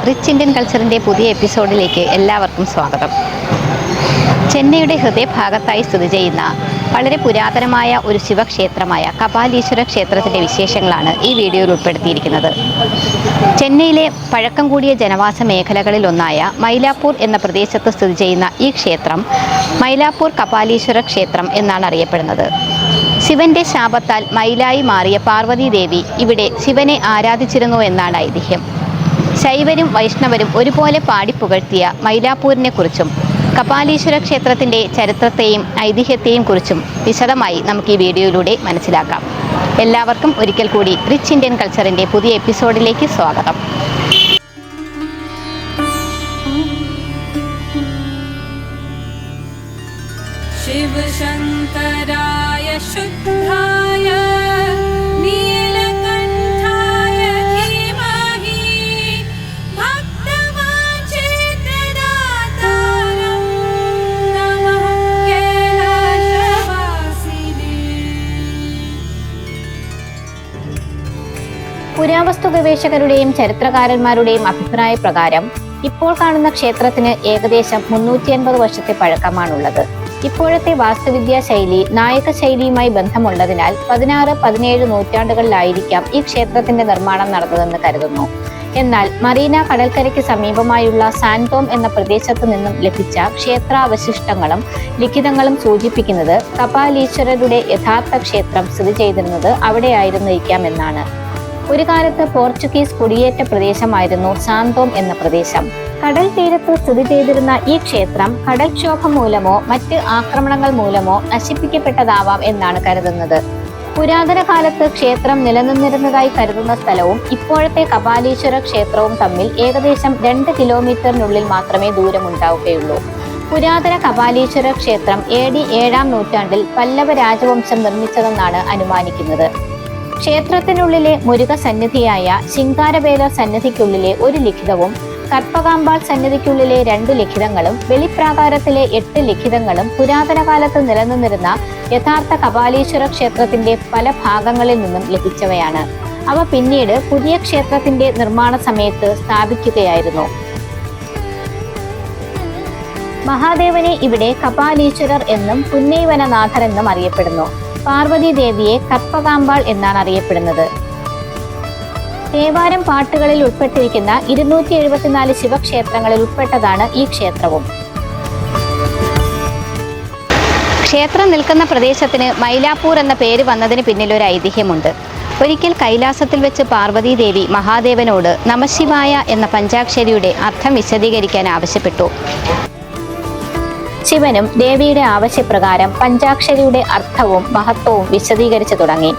Rich Indian കൾച്ചറിൻ്റെ പുതിയ എപ്പിസോഡിലേക്ക് എല്ലാവർക്കും സ്വാഗതം. ചെന്നൈയുടെ ഹൃദയഭാഗത്തായി സ്ഥിതി ചെയ്യുന്ന വളരെ പുരാതനമായ ഒരു ശിവക്ഷേത്രമായ കപാലീശ്വര ക്ഷേത്രത്തിൻ്റെ വിശേഷങ്ങളാണ് ഈ വീഡിയോയിൽ ഉൾപ്പെടുത്തിയിരിക്കുന്നത്. ചെന്നൈയിലെ പഴക്കം കൂടിയ ജനവാസ മേഖലകളിലൊന്നായ മൈലാപ്പൂർ എന്ന പ്രദേശത്ത് സ്ഥിതി ചെയ്യുന്ന ഈ ക്ഷേത്രം മൈലാപ്പൂർ കപാലീശ്വര ക്ഷേത്രം എന്നാണ് അറിയപ്പെടുന്നത്. ശിവന്റെ ശാപത്താൽ മയിലായി മാറിയ പാർവതി ദേവി ഇവിടെ ശിവനെ ആരാധിച്ചിരുന്നു എന്നാണ് ഐതിഹ്യം. ശൈവരും വൈഷ്ണവരും ഒരുപോലെ പാടിപ്പുകഴ്ത്തിയ മൈലാപ്പൂരിനെ കുറിച്ചും കപാലീശ്വര ക്ഷേത്രത്തിൻ്റെ ചരിത്രത്തെയും ഐതിഹ്യത്തെയും കുറിച്ചും വിശദമായി നമുക്ക് ഈ വീഡിയോയിലൂടെ മനസ്സിലാക്കാം. എല്ലാവർക്കും ഒരിക്കൽ കൂടി റിച്ച് ഇന്ത്യൻ കൾച്ചറിൻ്റെ പുതിയ എപ്പിസോഡിലേക്ക് സ്വാഗതം. ശിവശങ്കരായ ശുദ്ധായ പുരാവസ്തു ഗവേഷകരുടെയും ചരിത്രകാരന്മാരുടെയും അഭിപ്രായ പ്രകാരം ഇപ്പോൾ കാണുന്ന ക്ഷേത്രത്തിന് ഏകദേശം 350 വർഷത്തെ പഴക്കമാണുള്ളത്. ഇപ്പോഴത്തെ വാസ്തുവിദ്യാ ശൈലി നായക ശൈലിയുമായി ബന്ധമുള്ളതിനാൽ 16-17 നൂറ്റാണ്ടുകളിലായിരിക്കാം ഈ ക്ഷേത്രത്തിന്റെ നിർമ്മാണം നടന്നതെന്ന് കരുതുന്നു. എന്നാൽ മറീന കടൽക്കരയ്ക്ക് സമീപമായുള്ള സാൻടോം എന്ന പ്രദേശത്തു നിന്നും ലഭിച്ച ക്ഷേത്രാവശിഷ്ടങ്ങളും ലിഖിതങ്ങളും സൂചിപ്പിക്കുന്നത് കപാലീശ്വരരുടെ യഥാർത്ഥ ക്ഷേത്രം സ്ഥിതി ചെയ്തിരുന്നത് അവിടെയായിരുന്നിരിക്കാം എന്നാണ്. ഒരു കാലത്ത് പോർച്ചുഗീസ് കുടിയേറ്റ പ്രദേശമായിരുന്നു സാന്തോം എന്ന പ്രദേശം. കടൽ തീരത്ത് സ്ഥിതി ചെയ്തിരുന്ന ഈ ക്ഷേത്രം കടൽക്ഷോഭം മൂലമോ മറ്റ് ആക്രമണങ്ങൾ മൂലമോ നശിപ്പിക്കപ്പെട്ടതാവാം എന്നാണ് കരുതുന്നത്. പുരാതന കാലത്ത് ക്ഷേത്രം നിലനിന്നിരുന്നതായി കരുതുന്ന സ്ഥലവും ഇപ്പോഴത്തെ കപാലീശ്വര ക്ഷേത്രവും തമ്മിൽ ഏകദേശം 2 കിലോമീറ്ററിനുള്ളിൽ മാത്രമേ ദൂരമുണ്ടാവുകയുള്ളൂ. പുരാതന കപാലീശ്വര ക്ഷേത്രം AD 7-ാം നൂറ്റാണ്ടിൽ പല്ലവ രാജവംശം നിർമ്മിച്ചതെന്നാണ് അനുമാനിക്കുന്നത്. ക്ഷേത്രത്തിനുള്ളിലെ മുരുക സന്നിധിയായ ശിങ്കാരവേല സന്നിധിക്കുള്ളിലെ ഒരു ലിഖിതവും കർപ്പകാമ്പാൾ സന്നിധിക്കുള്ളിലെ 2 ലിഖിതങ്ങളും വെളിപ്രാകാരത്തിലെ 8 ലിഖിതങ്ങളും പുരാതന കാലത്ത് നിലനിന്നിരുന്ന യഥാർത്ഥ കപാലീശ്വര ക്ഷേത്രത്തിന്റെ പല ഭാഗങ്ങളിൽ നിന്നും ലഭിച്ചവയാണ്. അവ പിന്നീട് പുതിയ ക്ഷേത്രത്തിന്റെ നിർമ്മാണ സമയത്ത് സ്ഥാപിക്കുകയായിരുന്നു. മഹാദേവനെ ഇവിടെ കപാലീശ്വരർ എന്നും പുന്നൈവനനാഥർ എന്നും അറിയപ്പെടുന്നു. പാർവതി ദേവിയെ കർപ്പകാമ്പാൾ എന്നാണ് അറിയപ്പെടുന്നത്. തേവാരം പാട്ടുകളിൽ ഉൾപ്പെട്ടിരിക്കുന്ന 274 ശിവക്ഷേത്രങ്ങളിൽ ഉൾപ്പെട്ടതാണ് ഈ ക്ഷേത്രവും. ക്ഷേത്രം നിൽക്കുന്ന പ്രദേശത്തിന് മൈലാപ്പൂർ എന്ന പേര് വന്നതിന് പിന്നിലൊരു ഐതിഹ്യമുണ്ട്. ഒരിക്കൽ കൈലാസത്തിൽ വെച്ച് പാർവതി ദേവി മഹാദേവനോട് നമശിവായ എന്ന പഞ്ചാക്ഷരിയുടെ അർത്ഥം വിശദീകരിക്കാൻ ആവശ്യപ്പെട്ടു. ശിവനും ദേവിയുടെ ആവശ്യപ്രകാരം പഞ്ചാക്ഷരിയുടെ അർത്ഥവും മഹത്വവും വിശദീകരിച്ചു തുടങ്ങി.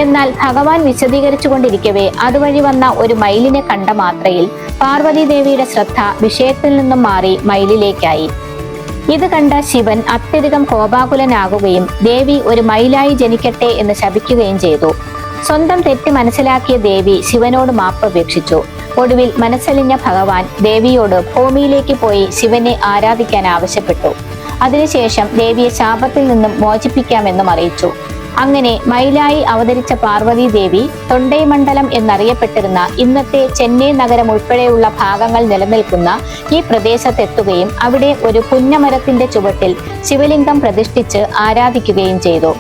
എന്നാൽ ഭഗവാൻ വിശദീകരിച്ചു കൊണ്ടിരിക്കവേ അതുവഴി വന്ന ഒരു മയിലിനെ കണ്ട മാത്രയിൽ പാർവതി ദേവിയുടെ ശ്രദ്ധ വിഷയത്തിൽ നിന്നും മാറി മയിലിലേക്കായി. ഇത് കണ്ട ശിവൻ അത്യധികം കോപാകുലനാകുകയും ദേവി ഒരു മയിലായി ജനിക്കട്ടെ എന്ന് ശപിക്കുകയും ചെയ്തു. സ്വന്തം തെറ്റ് മനസ്സിലാക്കിയ ദേവി ശിവനോട് മാപ്പപേക്ഷിച്ചു. ഒടുവിൽ മനസ്സലിഞ്ഞ ഭഗവാൻ ദേവിയോട് ഭൂമിയിലേക്ക് പോയി ശിവനെ ആരാധിക്കാൻ ആവശ്യപ്പെട്ടു. അതിനുശേഷം ദേവിയെ ശാപത്തിൽ നിന്നും മോചിപ്പിക്കാമെന്നും അറിയിച്ചു. അങ്ങനെ മയിലായി അവതരിച്ച പാർവതി ദേവി തൊണ്ടൈമണ്ഡലം എന്നറിയപ്പെട്ടിരുന്ന ഇന്നത്തെ ചെന്നൈ നഗരം ഉൾപ്പെടെയുള്ള ഭാഗങ്ങൾ നിലനിൽക്കുന്ന ഈ പ്രദേശത്തെത്തുകയും അവിടെ ഒരു പുന്നമരത്തിന്റെ ചുവട്ടിൽ ശിവലിംഗം പ്രതിഷ്ഠിച്ച് ആരാധിക്കുകയും ചെയ്തു.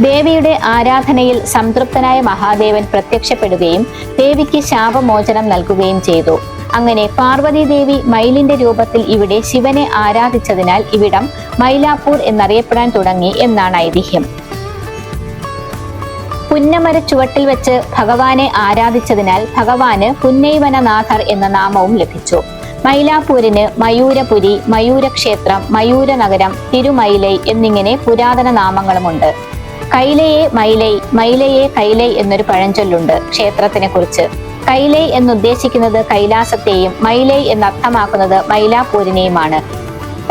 ദേവിയുടെ ആരാധനയിൽ സംതൃപ്തനായ മഹാദേവൻ പ്രത്യക്ഷപ്പെടുകയും ദേവിക്ക് ശാപമോചനം നൽകുകയും ചെയ്തു. അങ്ങനെ പാർവതി ദേവി മയിലിന്റെ രൂപത്തിൽ ഇവിടെ ശിവനെ ആരാധിച്ചതിനാൽ ഇവിടം മൈലാപ്പൂർ എന്നറിയപ്പെടാൻ തുടങ്ങി എന്നാണ് ഐതിഹ്യം. പുന്നമര ചുവട്ടിൽ വെച്ച് ഭഗവാനെ ആരാധിച്ചതിനാൽ ഭഗവാന് പുന്നൈവനനാഥർ എന്ന നാമവും ലഭിച്ചു. മൈലാപ്പൂരിന് മയൂരപുരി, മയൂരക്ഷേത്രം, മയൂരനഗരം, തിരുമൈലൈ എന്നിങ്ങനെ പുരാതന നാമങ്ങളുമുണ്ട്. കൈലയെ മൈലൈ, മൈലയെ കൈലൈ എന്നൊരു പഴഞ്ചൊല്ലുണ്ട് ക്ഷേത്രത്തിനെ കുറിച്ച്. കൈലൈ എന്നുദ്ദേശിക്കുന്നത് കൈലാസത്തെയും മൈലൈ എന്നർത്ഥമാക്കുന്നത് മൈലാപ്പൂരിനെയുമാണ്.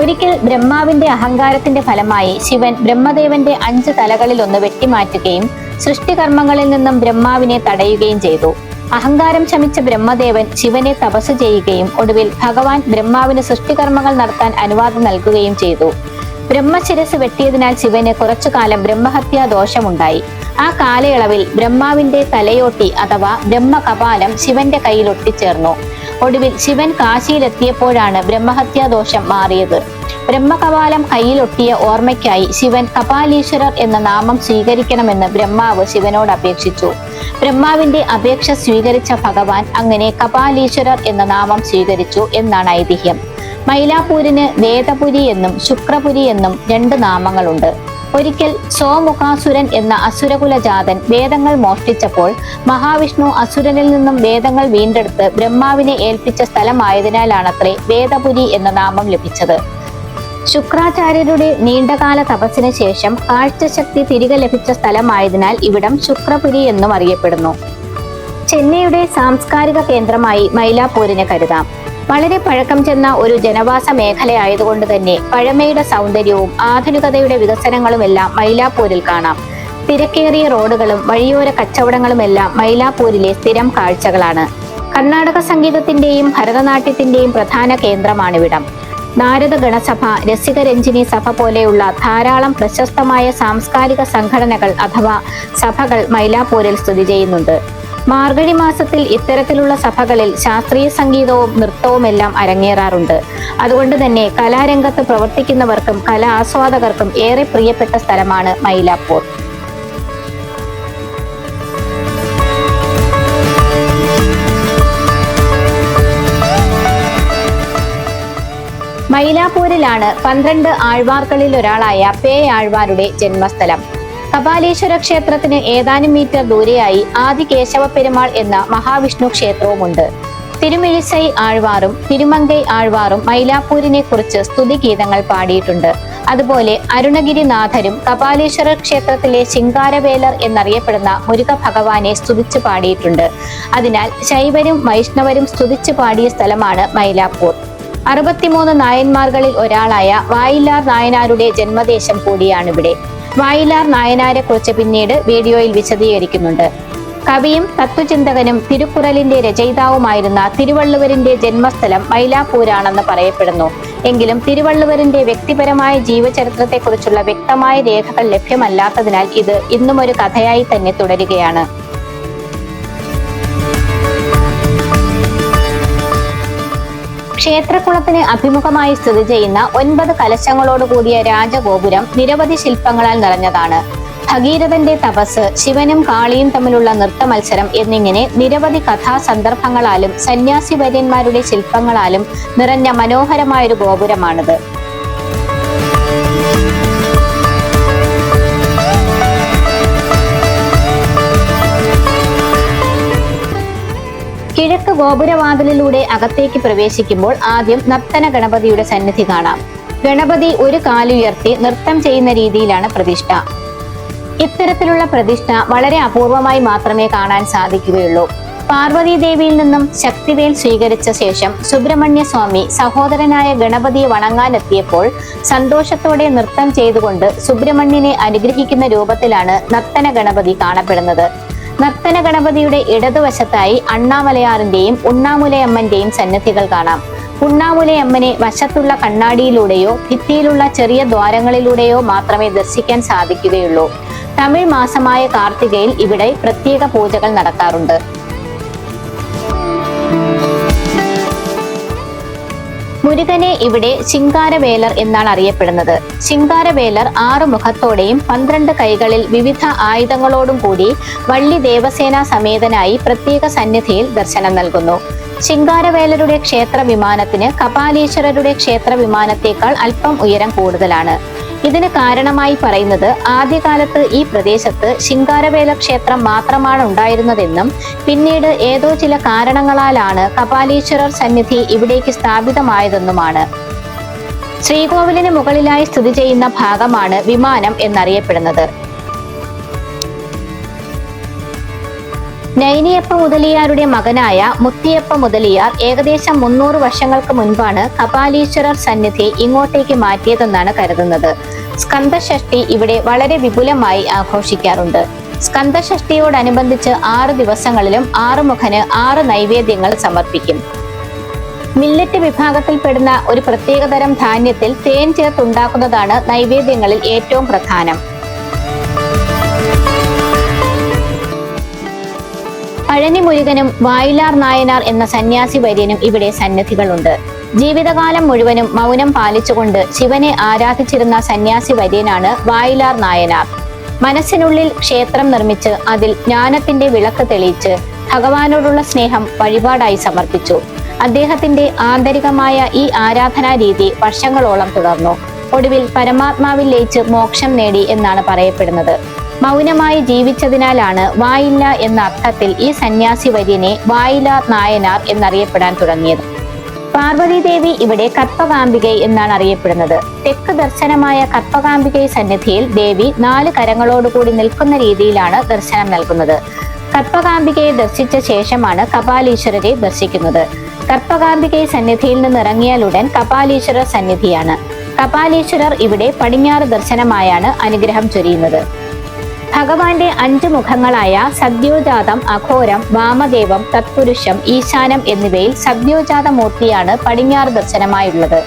ഒരിക്കൽ ബ്രഹ്മാവിന്റെ അഹങ്കാരത്തിന്റെ ഫലമായി ശിവൻ ബ്രഹ്മദേവന്റെ 5 തലകളിൽ ഒന്ന് വെട്ടിമാറ്റുകയും സൃഷ്ടികർമ്മങ്ങളിൽ നിന്നും ബ്രഹ്മാവിനെ തടയുകയും ചെയ്തു. അഹങ്കാരം ശമിച്ച ബ്രഹ്മദേവൻ ശിവനെ തപസ് ചെയ്യുകയും ഒടുവിൽ ഭഗവാൻ ബ്രഹ്മാവിന് സൃഷ്ടികർമ്മങ്ങൾ നടത്താൻ അനുവാദം നൽകുകയും ചെയ്തു. ബ്രഹ്മശിരസ് വെട്ടിയതിനാൽ ശിവന് കുറച്ചുകാലം ബ്രഹ്മഹത്യാ ദോഷമുണ്ടായി. ആ കാലയളവിൽ ബ്രഹ്മാവിന്റെ തലയോട്ടി അഥവാ ബ്രഹ്മകപാലം ശിവന്റെ കയ്യിൽ ഒട്ടിച്ചേർന്നു. ഒടുവിൽ ശിവൻ കാശിയിലെത്തിയപ്പോഴാണ് ബ്രഹ്മഹത്യാദോഷം മാറിയത്. ബ്രഹ്മകപാലം കയ്യിലൊട്ടിയ ഓർമ്മയ്ക്കായി ശിവൻ കപാലീശ്വരർ എന്ന നാമം സ്വീകരിക്കണമെന്ന് ബ്രഹ്മാവ് ശിവനോട് അപേക്ഷിച്ചു. ബ്രഹ്മാവിന്റെ അപേക്ഷ സ്വീകരിച്ച ഭഗവാൻ അങ്ങനെ കപാലീശ്വരർ എന്ന നാമം സ്വീകരിച്ചു എന്നാണ് ഐതിഹ്യം. മൈലാപ്പൂരിന് വേദപുരി എന്നും ശുക്രപുരി എന്നും 2 നാമങ്ങളുണ്ട്. ഒരിക്കൽ സോമുഖാസുരൻ എന്ന അസുരകുലജാതൻ വേദങ്ങൾ മോഷ്ടിച്ചപ്പോൾ മഹാവിഷ്ണു അസുരനിൽ നിന്നും വേദങ്ങൾ വീണ്ടെടുത്ത് ബ്രഹ്മാവിനെ ഏൽപ്പിച്ച സ്ഥലമായതിനാലാണത്രേ വേദപുരി എന്ന നാമം ലഭിച്ചത്. ശുക്രാചാര്യരുടെ നീണ്ടകാല തപസ്സിന് ശേഷം കാഴ്ചശക്തി തിരികെ ലഭിച്ച സ്ഥലമായതിനാൽ ഇവിടം ശുക്രപുരി എന്നും അറിയപ്പെടുന്നു. ചെന്നൈയുടെ സാംസ്കാരിക കേന്ദ്രമായി മൈലാപ്പൂരിനെ കരുതാം. വളരെ പഴക്കം ചെന്ന ഒരു ജനവാസ മേഖലയായതുകൊണ്ട് തന്നെ പഴമയുടെ സൗന്ദര്യവും ആധുനികതയുടെ വികസനങ്ങളുമെല്ലാം മൈലാപ്പൂരിൽ കാണാം. തിരക്കേറിയ റോഡുകളും വഴിയോര കച്ചവടങ്ങളുമെല്ലാം മൈലാപ്പൂരിലെ സ്ഥിരം കാഴ്ചകളാണ്. കർണാടക സംഗീതത്തിന്റെയും ഭരതനാട്യത്തിന്റെയും പ്രധാന കേന്ദ്രമാണിവിടം. നാരദ ഗണസഭ, രസികരഞ്ജിനി സഭ പോലെയുള്ള ധാരാളം പ്രശസ്തമായ സാംസ്കാരിക സംഘടനകൾ അഥവാ സഭകൾ മൈലാപ്പൂരിൽ സ്ഥിതി ചെയ്യുന്നുണ്ട്. മാർഗഴി മാസത്തിൽ ഇത്തരത്തിലുള്ള സഭകളിൽ ശാസ്ത്രീയ സംഗീതവും നൃത്തവുമെല്ലാം അരങ്ങേറാറുണ്ട്. അതുകൊണ്ട് തന്നെ കലാരംഗത്ത് പ്രവർത്തിക്കുന്നവർക്കും കലാ ആസ്വാദകർക്കും ഏറെ പ്രിയപ്പെട്ട സ്ഥലമാണ് മൈലാപ്പൂർ. മൈലാപ്പൂരിലാണ് 12 ആഴ്വാർകളിൽ ഒരാളായ പേയാഴ്വാരുടെ ജന്മസ്ഥലം. കപാലീശ്വര ക്ഷേത്രത്തിന് ഏതാനും മീറ്റർ ദൂരെയായി ആദി കേശവ പെരുമാൾ എന്ന മഹാവിഷ്ണു ക്ഷേത്രവുമുണ്ട്. തിരുമിഴിസൈ ആഴ്വാറും തിരുമങ്കൈ ആഴ്വാറും മൈലാപ്പൂരിനെ കുറിച്ച് സ്തുതിഗീതങ്ങൾ പാടിയിട്ടുണ്ട്. അതുപോലെ അരുണഗിരിനാഥരും കപാലീശ്വര ക്ഷേത്രത്തിലെ ശിങ്കാരവേലർ എന്നറിയപ്പെടുന്ന മുരുക ഭഗവാനെ സ്തുതിച്ചു പാടിയിട്ടുണ്ട്. അതിനാൽ ശൈവരും വൈഷ്ണവരും സ്തുതിച്ചു പാടിയ സ്ഥലമാണ് മൈലാപ്പൂർ. 63 നായന്മാർകളിൽ ഒരാളായ വായിലാർ നായനാരുടെ ജന്മദേശം കൂടിയാണിവിടെ. വായിലാർ നായനാരെ കുറിച്ച് പിന്നീട് വീഡിയോയിൽ വിശദീകരിക്കുന്നുണ്ട്. കവിയും തത്വചിന്തകനും തിരുക്കുറലിന്റെ രചയിതാവുമായിരുന്ന തിരുവള്ളുവരിന്റെ ജന്മസ്ഥലം മൈലാപ്പൂരാണെന്ന് പറയപ്പെടുന്നു. എങ്കിലും തിരുവള്ളുവരിന്റെ വ്യക്തിപരമായ ജീവചരിത്രത്തെക്കുറിച്ചുള്ള വ്യക്തമായ രേഖകൾ ലഭ്യമല്ലാത്തതിനാൽ ഇത് ഇന്നും ഒരു കഥയായി തന്നെ തുടരുകയാണ്. ക്ഷേത്രക്കുളത്തിന് അഭിമുഖമായി സ്ഥിതി ചെയ്യുന്ന 9 കലശങ്ങളോടുകൂടിയ രാജഗോപുരം നിരവധി ശില്പങ്ങളാൽ നിറഞ്ഞതാണ്. ഭഗീരഥന്റെ തപസ്, ശിവനും കാളിയും തമ്മിലുള്ള നൃത്ത മത്സരം എന്നിങ്ങനെ നിരവധി കഥാസന്ദർഭങ്ങളാലും സന്യാസി വര്യന്മാരുടെ ശില്പങ്ങളാലും നിറഞ്ഞ മനോഹരമായൊരു ഗോപുരമാണിത്. കിഴക്ക് ഗോപുരവാതിലിലൂടെ അകത്തേക്ക് പ്രവേശിക്കുമ്പോൾ ആദ്യം നർത്തന ഗണപതിയുടെ സന്നിധി കാണാം. ഗണപതി ഒരു കാലുയർത്തി നൃത്തം ചെയ്യുന്ന രീതിയിലാണ് പ്രതിഷ്ഠ. ഇത്തരത്തിലുള്ള പ്രതിഷ്ഠ വളരെ അപൂർവമായി മാത്രമേ കാണാൻ സാധിക്കുകയുള്ളൂ. പാർവതി ദേവിയിൽ നിന്നും ശക്തിവേൽ സ്വീകരിച്ച ശേഷം സുബ്രഹ്മണ്യ സ്വാമി സഹോദരനായ ഗണപതിയെ വണങ്ങാനെത്തിയപ്പോൾ സന്തോഷത്തോടെ നൃത്തം ചെയ്തുകൊണ്ട് സുബ്രഹ്മണ്യനെ അനുഗ്രഹിക്കുന്ന രൂപത്തിലാണ് നർത്തന ഗണപതി കാണപ്പെടുന്നത്. നർത്തന ഗണപതിയുടെ ഇടതുവശത്തായി അണ്ണാമലയാറിന്റെയും ഉണ്ണാമുലയമ്മന്റെയും സന്നിധികൾ കാണാം. ഉണ്ണാമുലയമ്മനെ വശത്തുള്ള കണ്ണാടിയിലൂടെയോ ഭിത്തിയിലുള്ള ചെറിയ ദ്വാരങ്ങളിലൂടെയോ മാത്രമേ ദർശിക്കാൻ സാധിക്കുകയുള്ളൂ. തമിഴ് മാസമായ കാർത്തികയിൽ ഇവിടെ പ്രത്യേക പൂജകൾ നടക്കാറുണ്ട്. മുരുകനെ ഇവിടെ ശിങ്കാരവേലർ എന്നാണ് അറിയപ്പെടുന്നത്. ശിങ്കാരവേലർ 6 മുഖത്തോടെയും 12 കൈകളിൽ വിവിധ ആയുധങ്ങളോടും കൂടി വള്ളി ദേവസേന സമേതനായി പ്രത്യേക സന്നിധിയിൽ ദർശനം നൽകുന്നു. ശിങ്കാരവേലരുടെ ക്ഷേത്ര വിമാനത്തിന് കപാലീശ്വരരുടെ ക്ഷേത്ര വിമാനത്തേക്കാൾ അല്പം ഉയരം കൂടുതലാണ്. ഇതിന് കാരണമായി പറയുന്നത് ആദ്യകാലത്ത് ഈ പ്രദേശത്ത് ശിങ്കാരവേല ക്ഷേത്രം മാത്രമാണ് ഉണ്ടായിരുന്നതെന്നും പിന്നീട് ഏതോ ചില കാരണങ്ങളാലാണ് കപാലീശ്വരർ സന്നിധി ഇവിടേക്ക് സ്ഥാപിതമായതെന്നുമാണ്. ശ്രീകോവിലിന് മുകളിലായി സ്ഥിതി ചെയ്യുന്ന ഭാഗമാണ് വിമാനം എന്നറിയപ്പെടുന്നത്. നൈനിയപ്പ മുതലിയാരുടെ മകനായ മുത്തിയപ്പ മുതലിയാർ ഏകദേശം 300 വർഷങ്ങൾക്ക് മുൻപാണ് കപാലീശ്വരർ സന്നിധി ഇങ്ങോട്ടേക്ക് മാറ്റിയതെന്നാണ് കരുതുന്നത്. സ്കന്ദഷഷ്ഠി ഇവിടെ വളരെ വിപുലമായി ആഘോഷിക്കാറുണ്ട്. സ്കന്ദഷഷ്ഠിയോടനുബന്ധിച്ച് 6 ദിവസങ്ങളിലും ആറുമുഖന് 6 നൈവേദ്യങ്ങൾ സമർപ്പിക്കും. മില്ലറ്റ് വിഭാഗത്തിൽപ്പെടുന്ന ഒരു പ്രത്യേകതരം ധാന്യത്തിൽ തേൻ ചേർത്തുണ്ടാക്കുന്നതാണ് നൈവേദ്യങ്ങളിൽ ഏറ്റവും പ്രധാനം. പഴനി മുരുകനും വായിലാർ നായനാർ എന്ന സന്യാസി വര്യനും ഇവിടെ സന്നിധികളുണ്ട്. ജീവിതകാലം മുഴുവനും മൗനം പാലിച്ചുകൊണ്ട് ശിവനെ ആരാധിച്ചിരുന്ന സന്യാസി വര്യനാണ് വായിലാർ നായനാർ. മനസ്സിനുള്ളിൽ ക്ഷേത്രം നിർമ്മിച്ച് അതിൽ ജ്ഞാനത്തിന്റെ വിളക്ക് തെളിയിച്ച് ഭഗവാനോടുള്ള സ്നേഹം വഴിപാടായി സമർപ്പിച്ചു. അദ്ദേഹത്തിന്റെ ആന്തരികമായ ഈ ആരാധനാ രീതി വർഷങ്ങളോളം തുടർന്നു. ഒടുവിൽ പരമാത്മാവിൽ ലയിച്ച് മോക്ഷം നേടി എന്നാണ് പറയപ്പെടുന്നത്. മൗനമായി ജീവിച്ചതിനാലാണ് വായില്ല എന്ന അർത്ഥത്തിൽ ഈ സന്യാസി വര്യനെ വായിലാർ നായനാർ എന്നറിയപ്പെടാൻ തുടങ്ങിയത്. പാർവതീദേവി ഇവിടെ കற்பകാംബികൈ എന്നാണ് അറിയപ്പെടുന്നത്. തെക്ക് ദർശനമായ കற்பകാംബികൈ സന്നിധിയിൽ ദേവി 4 കരങ്ങളോടുകൂടി നിൽക്കുന്ന രീതിയിലാണ് ദർശനം നൽകുന്നത്. കற்பകാംബികയെ ദർശിച്ച ശേഷമാണ് കപാലീശ്വരരെ ദർശിക്കുന്നത്. കற்பകാംബികൈ സന്നിധിയിൽ നിന്ന് ഇറങ്ങിയാലുടൻ കപാലീശ്വരർ സന്നിധിയാണ്. കപാലീശ്വരർ ഇവിടെ പടിഞ്ഞാറ് ദർശനമായാണ് അനുഗ്രഹം ചൊരിയുന്നത്. ഭഗവാന്റെ 5 മുഖങ്ങളായ സദ്യോജാതം, അഘോരം, വാമദേവം, തത്പുരുഷം, ഈശാനം എന്നിവയിൽ സദ്യോജാത മൂർത്തിയാണ് പടിഞ്ഞാറ് ദർശനമായുള്ളത്.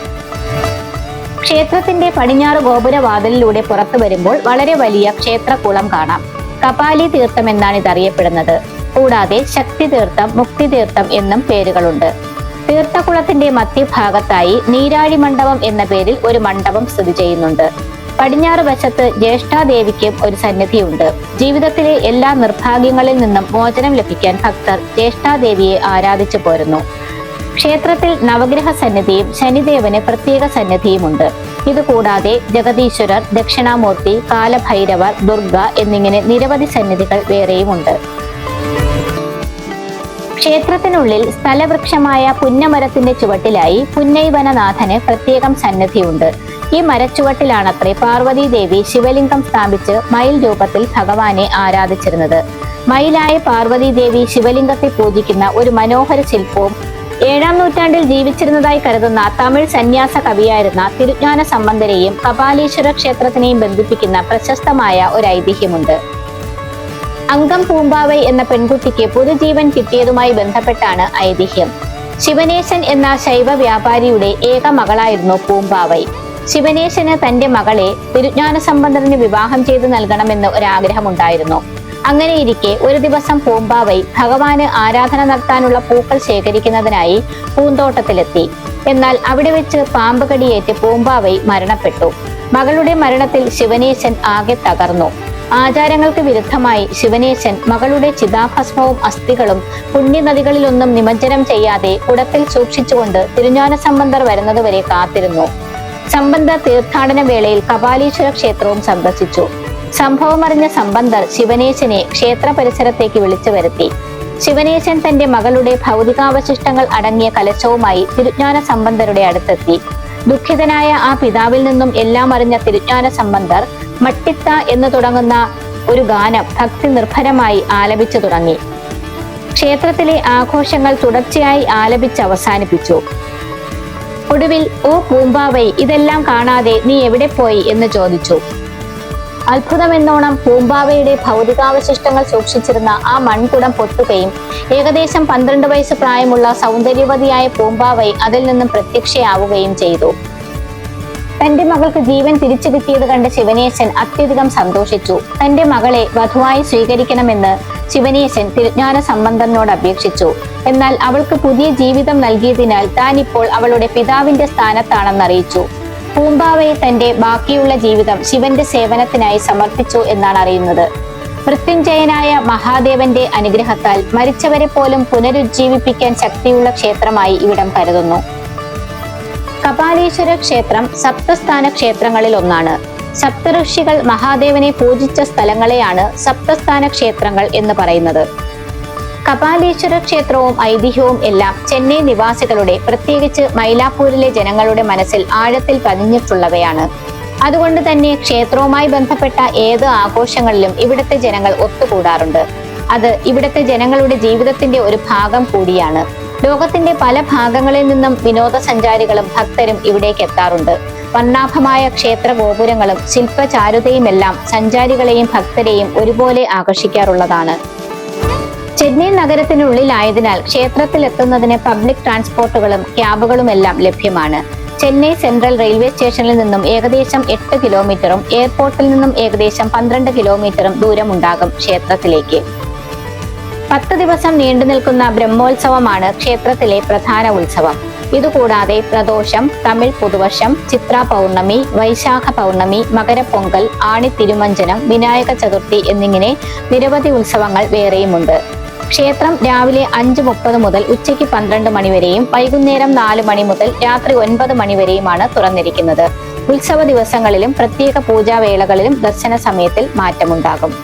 ക്ഷേത്രത്തിന്റെ പടിഞ്ഞാറ് ഗോപുരവാതിലിലൂടെ പുറത്തു വരുമ്പോൾ വളരെ വലിയ ക്ഷേത്രക്കുളം കാണാം. കപാലി തീർത്ഥം എന്നാണ് ഇതറിയപ്പെടുന്നത്. കൂടാതെ ശക്തി തീർത്ഥം, മുക്തി തീർത്ഥം എന്നും പേരുകളുണ്ട്. തീർത്ഥക്കുളത്തിന്റെ മധ്യഭാഗത്തായി നീരാഴി മണ്ഡപം എന്ന പേരിൽ ഒരു മണ്ഡപം സ്ഥിതി ചെയ്യുന്നുണ്ട്. പടിഞ്ഞാറ് വശത്ത് ജ്യേഷ്ഠാദേവിക്കും ഒരു സന്നിധിയുണ്ട്. ജീവിതത്തിലെ എല്ലാ നിർഭാഗ്യങ്ങളിൽ നിന്നും മോചനം ലഭിക്കാൻ ഭക്തർ ജ്യേഷ്ഠാദേവിയെ ആരാധിച്ചു പോരുന്നു. ക്ഷേത്രത്തിൽ നവഗ്രഹ സന്നിധിയും ശനിദേവന് പ്രത്യേക സന്നിധിയുമുണ്ട്. ഇതുകൂടാതെ ജഗദീശ്വരർ, ദക്ഷിണാമൂർത്തി, കാലഭൈരവർ, ദുർഗ എന്നിങ്ങനെ നിരവധി സന്നിധികൾ വേറെയുമുണ്ട്. ക്ഷേത്രത്തിനുള്ളിൽ സ്ഥലവൃക്ഷമായ പുന്നമരത്തിന്റെ ചുവട്ടിലായി പുന്നൈവനനാഥന് പ്രത്യേകം സന്നിധിയുണ്ട്. ഈ മരച്ചുവട്ടിലാണത്രേ പാർവതീദേവി ശിവലിംഗം സ്ഥാപിച്ച് മയിൽ രൂപത്തിൽ ഭഗവാനെ ആരാധിച്ചിരുന്നത്. മയിലായ പാർവതീദേവി ശിവലിംഗത്തെ പൂജിക്കുന്ന ഒരു മനോഹര ശില്പവും 7-ാം നൂറ്റാണ്ടിൽ ജീവിച്ചിരുന്നതായി കരുതുന്ന തമിഴ് സന്യാസ കവിയായിരുന്ന തിരുജ്ഞാന സംബന്ധരെയും കപാലീശ്വര ക്ഷേത്രത്തിനെയും ബന്ധിപ്പിക്കുന്ന പ്രശസ്തമായ ഒരു ഐതിഹ്യമുണ്ട്. അങ്കം പൂമ്പാവൈ എന്ന പെൺകുട്ടിക്ക് പുതുജീവൻ കിട്ടിയതുമായി ബന്ധപ്പെട്ടാണ് ഐതിഹ്യം. ശിവനേശൻ എന്ന ശൈവ വ്യാപാരിയുടെ ഏക മകളായിരുന്നു പൂമ്പാവൈ. ശിവനേശന് തന്റെ മകളെ തിരുജ്ഞാന സംബന്ധന് വിവാഹം ചെയ്തു നൽകണമെന്ന് ഒരാഗ്രഹമുണ്ടായിരുന്നു. അങ്ങനെയിരിക്കെ ഒരു ദിവസം പൂമ്പാവൈ ഭഗവാന് ആരാധന നടത്താനുള്ള പൂക്കൾ ശേഖരിക്കുന്നതിനായി പൂന്തോട്ടത്തിലെത്തി. എന്നാൽ അവിടെ വെച്ച് പാമ്പ് കടിയേറ്റ് പൂമ്പാവൈ മരണപ്പെട്ടു. മകളുടെ മരണത്തിൽ ശിവനേശൻ ആകെ തകർന്നു. ആചാരങ്ങൾക്ക് വിരുദ്ധമായി ശിവനേശൻ മകളുടെ ചിതാഭസ്മവും അസ്ഥികളും പുണ്യനദികളിലൊന്നും നിമജ്ജനം ചെയ്യാതെ കുടത്തിൽ സൂക്ഷിച്ചുകൊണ്ട് തിരുജ്ഞാന സംബന്ധർ വരുന്നതുവരെ കാത്തിരുന്നു. സംബന്ധർ തീർത്ഥാടന വേളയിൽ കപാലീശ്വര ക്ഷേത്രവും സന്ദർശിച്ചു. സംഭവമറിഞ്ഞ സംബന്ധർ ശിവനേശനെ ക്ഷേത്ര പരിസരത്തേക്ക് വിളിച്ചു വരുത്തി. ശിവനേശൻ തന്റെ മകളുടെ ഭൗതികാവശിഷ്ടങ്ങൾ അടങ്ങിയ കലശവുമായി തിരുജ്ഞാന സംബന്ധരുടെ അടുത്തെത്തി. ദുഃഖിതനായ ആ പിതാവിൽ നിന്നും എല്ലാം അറിഞ്ഞ തിരുജ്ഞാന സംബന്ധർ മട്ടിത്ത എന്ന് തുടങ്ങുന്ന ഒരു ഗാനം ഭക്തി നിർഭരമായി ആലപിച്ചു തുടങ്ങി. ക്ഷേത്രത്തിലെ ആഘോഷങ്ങൾ തുടർച്ചയായി ആലപിച്ച് അവസാനിപ്പിച്ചു. ഒടുവിൽ, "ഓ പൂമ്പാവൈ, ഇതെല്ലാം കാണാതെ നീ എവിടെ പോയി?" എന്ന് ചോദിച്ചു. അത്ഭുതമെന്നോണം പൂമ്പാവയുടെ ഭൗതികാവശിഷ്ടങ്ങൾ സൂക്ഷിച്ചിരുന്ന ആ മൺകുടം പൊട്ടുകയും ഏകദേശം 12 വയസ്സ് പ്രായമുള്ള സൗന്ദര്യവതിയായ പൂമ്പാവൈ അതിൽ നിന്നും പ്രത്യക്ഷയാവുകയും ചെയ്തു. തന്റെ മകൾക്ക് ജീവൻ തിരിച്ചു കിട്ടിയത് കണ്ട് ശിവനേശൻ അത്യധികം സന്തോഷിച്ചു. തന്റെ മകളെ വധുവായി സ്വീകരിക്കണമെന്ന് ശിവനേശൻ തിരുജ്ഞാന സംബന്ധനോട് അപേക്ഷിച്ചു. എന്നാൽ അവൾക്ക് പുതിയ ജീവിതം നൽകിയതിനാൽ താൻ ഇപ്പോൾ അവളുടെ പിതാവിന്റെ സ്ഥാനത്താണെന്നറിയിച്ചു. പൂമ്പാവൈ തന്റെ ബാക്കിയുള്ള ജീവിതം ശിവന്റെ സേവനത്തിനായി സമർപ്പിച്ചു എന്നാണ് അറിയുന്നത്. മൃത്യുഞ്ജയനായ മഹാദേവന്റെ അനുഗ്രഹത്താൽ മരിച്ചവരെ പോലും പുനരുജ്ജീവിപ്പിക്കാൻ ശക്തിയുള്ള ക്ഷേത്രമായി ഇവിടം കരുതുന്നു. കപാലീശ്വര ക്ഷേത്രം സപ്തസ്ഥാന ക്ഷേത്രങ്ങളിൽ ഒന്നാണ്. സപ്തഋഷികൾ മഹാദേവനെ പൂജിച്ച സ്ഥലങ്ങളെയാണ് സപ്തസ്ഥാന ക്ഷേത്രങ്ങൾ എന്ന് പറയുന്നത്. കപാലീശ്വര ക്ഷേത്രവും ഐതിഹ്യവും എല്ലാം ചെന്നൈ നിവാസികളുടെ, പ്രത്യേകിച്ച് മൈലാപ്പൂരിലെ ജനങ്ങളുടെ മനസ്സിൽ ആഴത്തിൽ പതിഞ്ഞിട്ടുള്ളവയാണ്. അതുകൊണ്ട് തന്നെ ക്ഷേത്രവുമായി ബന്ധപ്പെട്ട ഏത് ആഘോഷങ്ങളിലും ഇവിടുത്തെ ജനങ്ങൾ ഒത്തുകൂടാറുണ്ട്. അത് ഇവിടുത്തെ ജനങ്ങളുടെ ജീവിതത്തിന്റെ ഒരു ഭാഗം കൂടിയാണ്. ലോകത്തിന്റെ പല ഭാഗങ്ങളിൽ നിന്നും വിനോദസഞ്ചാരികളും ഭക്തരും ഇവിടേക്ക് എത്താറുണ്ട്. വർണ്ണാഭമായ ക്ഷേത്ര ഗോപുരങ്ങളും ശില്പചാരുതയുമെല്ലാം സഞ്ചാരികളെയും ഭക്തരെയും ഒരുപോലെ ആകർഷിക്കാറുള്ളതാണ്. ചെന്നൈ നഗരത്തിനുള്ളിലായതിനാൽ ക്ഷേത്രത്തിൽ എത്തുന്നതിന് പബ്ലിക് ട്രാൻസ്പോർട്ടുകളും ക്യാബുകളുമെല്ലാം ലഭ്യമാണ്. ചെന്നൈ സെൻട്രൽ റെയിൽവേ സ്റ്റേഷനിൽ നിന്നും ഏകദേശം 8 കിലോമീറ്ററും എയർപോർട്ടിൽ നിന്നും ഏകദേശം 12 കിലോമീറ്ററും ദൂരമുണ്ടാകും ക്ഷേത്രത്തിലേക്ക്. 10 ദിവസം നീണ്ടു നിൽക്കുന്ന ബ്രഹ്മോത്സവമാണ് ക്ഷേത്രത്തിലെ പ്രധാന ഉത്സവം. ഇതുകൂടാതെ പ്രദോഷം, തമിഴ് പുതുവർഷം, ചിത്ര പൗർണമി, വൈശാഖ പൗർണമി, മകരപ്പൊങ്കൽ, ആണി തിരുമഞ്ജനം, വിനായക ചതുർത്ഥി എന്നിങ്ങനെ നിരവധി ഉത്സവങ്ങൾ വേറെയുമുണ്ട്. ക്ഷേത്രം രാവിലെ 5:30 മുതൽ ഉച്ചയ്ക്ക് 12 മണി വരെയും വൈകുന്നേരം 4 മണി മുതൽ രാത്രി 9 മണി വരെയുമാണ് തുറന്നിരിക്കുന്നത്. ഉത്സവ ദിവസങ്ങളിലും പ്രത്യേക പൂജാവേളകളിലും ദർശന സമയത്തിൽ മാറ്റമുണ്ടാകും.